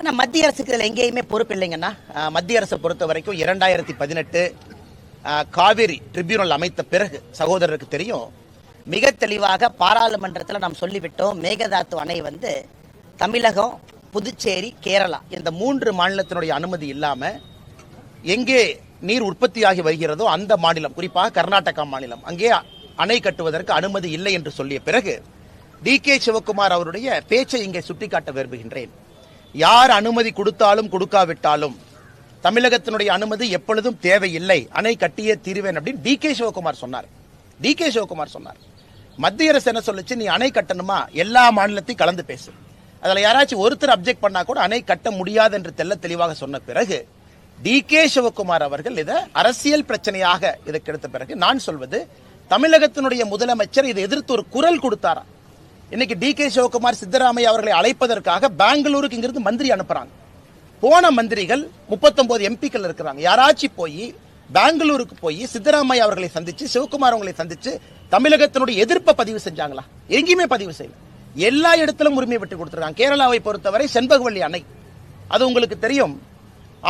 ஆனால் மத்திய அரசுக்கு இதில் எங்கேயுமே பொறுப்பு இல்லைங்கன்னா, மத்திய அரசை பொறுத்த வரைக்கும் 2018 காவிரி ட்ரிபியூனல் அமைத்த பிறகு சகோதரருக்கு தெரியும், மிக தெளிவாக பாராளுமன்றத்தில் நாம் சொல்லிவிட்டோம். மேகதாத்து அணை தமிழகம், புதுச்சேரி, கேரளா இந்த 3 மாநிலத்தினுடைய அனுமதி இல்லாமல் எங்கே நீர் உற்பத்தியாகி வருகிறதோ அந்த மாநிலம், குறிப்பாக கர்நாடகா மாநிலம், அங்கே அணை கட்டுவதற்கு அனுமதி இல்லை என்று சொல்லிய பிறகு டி.கே. சிவக்குமார் அவருடைய பேச்சை இங்கே சுட்டிக்காட்ட விரும்புகின்றேன். யார் அனுமதி கொடுத்தாலும் கொடுக்காவிட்டாலும் தமிழகத்தினுடைய அனுமதி எப்பொழுதும் தேவையில்லை, அணை கட்டியே தீருவேன் அப்படின்னு டி.கே. சிவக்குமார் சொன்னார். டி.கே. சிவக்குமார் சொன்னார். மத்திய அரசு என்ன சொல்லுச்சு, நீ அணை கட்டணுமா எல்லா மாநிலத்தையும் கலந்து பேசு, அதில் யாராச்சும் ஒருத்தர் அப்ஜெக்ட் பண்ணா கூட அணை கட்ட முடியாது என்று தெல்ல தெளிவாக சொன்ன பிறகு டி.கே. சிவக்குமார் அவர்கள் இதை அரசியல் பிரச்சனையாக இதற்கு எடுத்த பிறகு நான் சொல்வது, தமிழகத்தினுடைய முதலமைச்சர் இதை எதிர்த்து ஒரு குரல் கொடுத்தாரா? இன்னைக்கு டி.கே. சிவக்குமார் சித்தராமையா அவர்களை அழைப்பதற்காக பெங்களூருக்கு இங்கிருந்து மந்திரி அனுப்புறாங்க. போன மந்திரிகள் 39 எம்பிக்கள் இருக்கிறாங்க. யாராச்சும் போய் பெங்களூருக்கு போய் சித்தராமையா அவர்களை சந்திச்சு, சிவக்குமார் அவர்களை சந்திச்சு தமிழகத்தினுடைய எதிர்ப்பை பதிவு செஞ்சாங்களா? எங்கேயுமே பதிவு செய்யல. எல்லா இடத்திலும் உரிமை விட்டு கொடுத்திருக்காங்க. கேரளாவை பொறுத்தவரை செண்பகவல்லி அணை, அது உங்களுக்கு தெரியும்,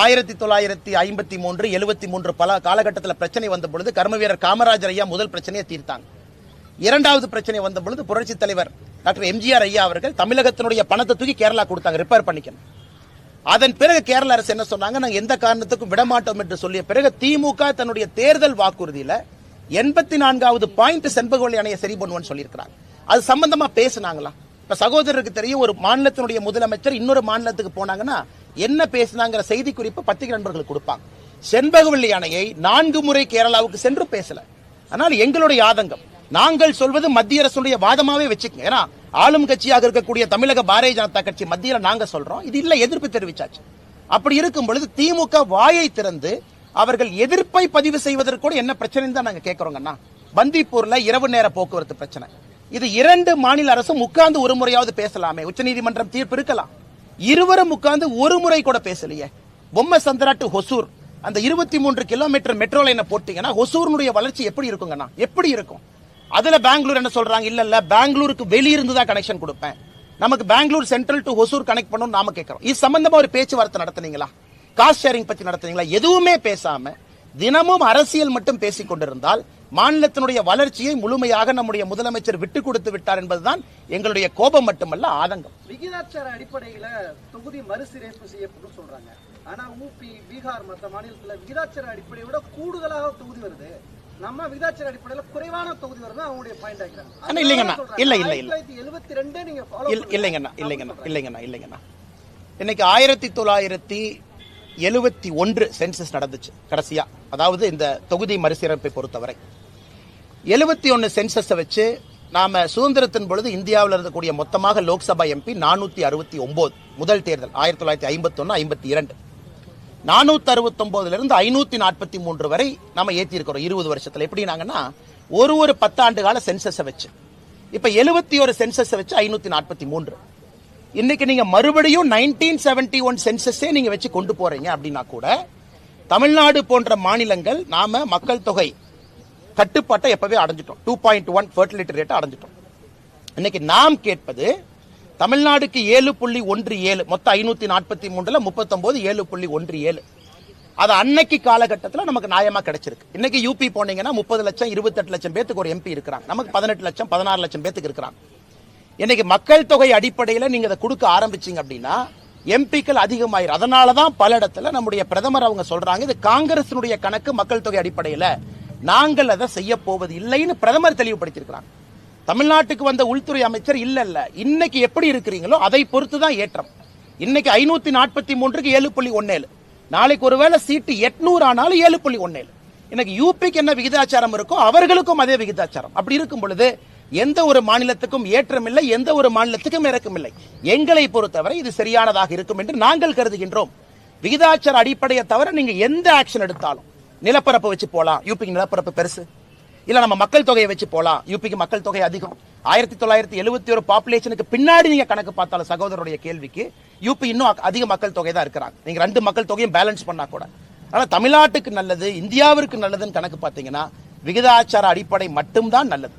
1953, 73 பல காலகட்டத்தில் பிரச்சனை வந்த பொழுது கர்ம வீரர் காமராஜர் ஐயா முதல் பிரச்சனையை தீர்த்தாங்க. இரண்டாவது பிரச்சனை வந்த பொழுது புரட்சி தலைவர் டாக்டர் எம்ஜிஆர் ஐயா அவர்கள் தமிழகத்தினுடைய பணத்தை தூக்கி கேரளா கொடுத்தாங்க, ரிப்பேர் பண்ணிக்கணும். அதன் பிறகு கேரள அரசு என்ன சொன்னாங்க, நாங்க எந்த காரணத்துக்கும் விடமாட்டோம் என்று சொல்லிய பிறகு திமுக தன்னுடைய தேர்தல் வாக்குறுதியில 84வது பாயிண்ட் செண்பகவல்லி அணையை சரி பண்ணுவோம்னு சொல்லியிருக்கிறாங்க. அது சம்பந்தமா பேசினாங்களா? இப்ப சகோதரருக்கு தெரியும், ஒரு மாநிலத்தினுடைய முதலமைச்சர் இன்னொரு மாநிலத்துக்கு போனாங்கன்னா என்ன பேசினாங்கிற செய்தி குறிப்பு பத்திரிகை நண்பர்களுக்கு கொடுப்பாங்க. செண்பகவல்லி அணையை 4 முறை கேரளாவுக்கு சென்று பேசல. ஆனால் எங்களுடைய ஆதங்கம், நாங்கள் சொல்வது மத்திய அரசுடைய வாதமாவே வச்சுக்கோங்க. ஏன்னா ஆளும் கட்சியாக இருக்கக்கூடிய தமிழக பாரதிய ஜனதா கட்சி மத்தியில் நாங்க சொல்றோம், இது இல்ல எதிர்ப்பு தெரிவிச்சாச்சு. அப்படி இருக்கும் பொழுது திமுக வாயை திறந்து அவர்கள் எதிர்ப்பை பதிவு செய்வதற்கு கூட என்ன பிரச்சனை தான் நாங்க கேட்கிறோங்கன்னா, பந்திப்பூர்ல இரவு நேர போக்குவரத்து பிரச்சனை, இது 2 மாநில அரசும் உட்கார்ந்து ஒரு முறையாவது பேசலாமே, உச்சநீதிமன்றம் தீர்ப்பு இருக்கலாம். இருவரும் உட்கார்ந்து ஒரு முறை கூட பேசலையே. பொம்மை சந்திரா டு ஹொசூர் அந்த 23 கிலோமீட்டர் மெட்ரோ லைனை போட்டீங்கன்னா ஹொசூருடைய வளர்ச்சி எப்படி இருக்குங்கன்னா, எப்படி இருக்கும்? அதுல பெங்களூர் என்ன சொல்றாங்க, இல்ல பெங்களூருக்கு வெளியிருந்து தான் கனெக்ஷன் கொடுப்பேன், நமக்கு Bangalore central to Hosur connect பண்ணணும் நாம கேட்கிறோம். இது சம்பந்தமா ஒரு பேச்சுவார்த்தை நடத்துனீங்களா? காஸ்ட் ஷேரிங் பத்தி நடத்துனீங்களா? எதுவுமே பேசாம தினமும் அரசியல் மட்டும் பேசிக் கொண்டிருந்தால் மாநிலத்தினுடைய வளர்ச்சியை முழுமையாக நம்முடைய முதலமைச்சர் விட்டுக் கொடுத்து விட்டார் என்பதுதான் எங்களுடைய கோபம் மட்டுமல்ல, ஆதங்கம். விகிதாச்சார அடிப்படையில தொகுதி மறுசீரமைப்பு செய்யப்படும் சொல்றாங்க. ஆனா ஊபி, பீகார் மற்ற மாநிலத்தில் விகிதாச்சார அடிப்படையை விட கூடுதலாக தொகுதி வருது, நம்ம விகிதாச்சார அடிப்படையில் குறைவான தொகுதி வருது அவங்களுடைய பாயிண்ட் ஆகிறாங்க. இல்லைங்கண்ணா, இல்ல இல்ல இல்ல 1972 நீங்க இல்லைங்கண்ணா, இல்லைங்கண்ணா, இல்லைங்கண்ணா, இல்லைங்கண்ணா. இன்னைக்கு 1971 சென்சஸ் நடந்துச்சு கடைசியா, அதாவது இந்த தொகுதி மறுசீரமைப்பை பொறுத்தவரை 71 சென்சஸ் வச்சு நாம சுதந்திரத்தின் பொழுது இந்தியாவில் இருக்கக்கூடிய மொத்தமாக லோக்சபா எம்பி 469. முதல் தேர்தல் 1951-52 469 இருந்து 543 வரை நாம ஏத்தி இருக்கிறோம் 20 வருஷத்துல. எப்படினாங்கன்னா ஒரு 10 ஆண்டு கால சென்சஸ் வச்சு, இப்ப 71 சென்சஸ் வச்சு 543. இன்னைக்கு நீங்க மறுபடியும் 1971 சென்சஸே நீங்க வச்சு கொண்டு போறீங்க அப்படின்னா கூட தமிழ்நாடு போன்ற மாநிலங்கள் நாம மக்கள் தொகை கட்டுப்பாட்டை எப்பவே அடைஞ்சிட்டோம். 2.1 ஃபெர்டிலிட்டி ரேட்டை அடைஞ்சிட்டோம். இன்னைக்கு நாம் கேட்பது தமிழ்நாடுக்கு 7.17, மொத்தம் 543ல 39 7.17. அது அன்னைக்கு காலகட்டத்தில் நமக்கு நியாயமா கிடைச்சிருக்கு. இன்னைக்கு யூபி போனீங்கன்னா 30 லட்சம் 28 லட்சம் பேத்துக்கு ஒரு எம்பி இருக்கிறாங்க, நமக்கு 18 லட்சம் 16 லட்சம் பேத்துக்கு இருக்கிறாங்க. இன்னைக்கு மக்கள் தொகை அடிப்படையில் நீங்க அதை கொடுக்க ஆரம்பிச்சீங்க அப்படின்னா எம்பிக்கள் அதிகமாயிரும். அதனாலதான் பல இடத்துல நம்முடைய பிரதமர் அவங்க சொல்றாங்க, இது காங்கிரசினுடைய கணக்கு, மக்கள் தொகை அடிப்படையில் நாங்கள் அதை செய்ய போவது இல்லைன்னு பிரதமர் தெளிவுபடுத்தியிருக்கிறாங்க. தமிழ்நாட்டுக்கு வந்த உள்துறை அமைச்சர் இல்ல இன்னைக்கு எப்படி இருக்கிறீங்களோ அதை பொறுத்துதான் ஏற்றம். இன்னைக்கு 543க்கு 7.17, நாளைக்கு ஒருவேளை சீட்டு 800 ஆனாலும் 7.17. இன்னைக்கு யூபிக்கு என்ன விகிதாச்சாரம் இருக்கோ அவர்களுக்கும் அதே விகிதாச்சாரம். அப்படி இருக்கும் பொழுது எந்த ஒரு மாநிலத்துக்கும் ஏற்றம் இல்லை, எந்த ஒரு மாநிலத்துக்கும் இறக்கம் இல்லை. எங்களை பொறுத்தவரை இது சரியானதாக இருக்கும் என்று நாங்கள் கருதுகின்றோம். விகிதாச்சார அடிப்படையை தவிர நீங்க எந்த ஆக்ஷன் எடுத்தாலும், நிலப்பரப்பு வச்சு போலாம், யூபிக்கு நிலப்பரப்பு பெருசு, இல்ல நம்ம மக்கள் தொகையை வச்சு போலாம், யூபிக்கு மக்கள் தொகை அதிகம். 1971 பாப்புலேஷனுக்கு பின்னாடி நீங்க கணக்கு பார்த்தாலும் சகோதரருடைய கேள்விக்கு யூபி இன்னும் அதிக மக்கள் தொகை தான் இருக்கிறாங்க. நீங்க 2 மக்கள் தொகையும் பேலன்ஸ் பண்ணா கூட. ஆனா தமிழ்நாட்டுக்கு நல்லது, இந்தியாவிற்கு நல்லதுன்னு கணக்கு பார்த்தீங்கன்னா விகிதாச்சார அடிப்படை மட்டும்தான் நல்லது.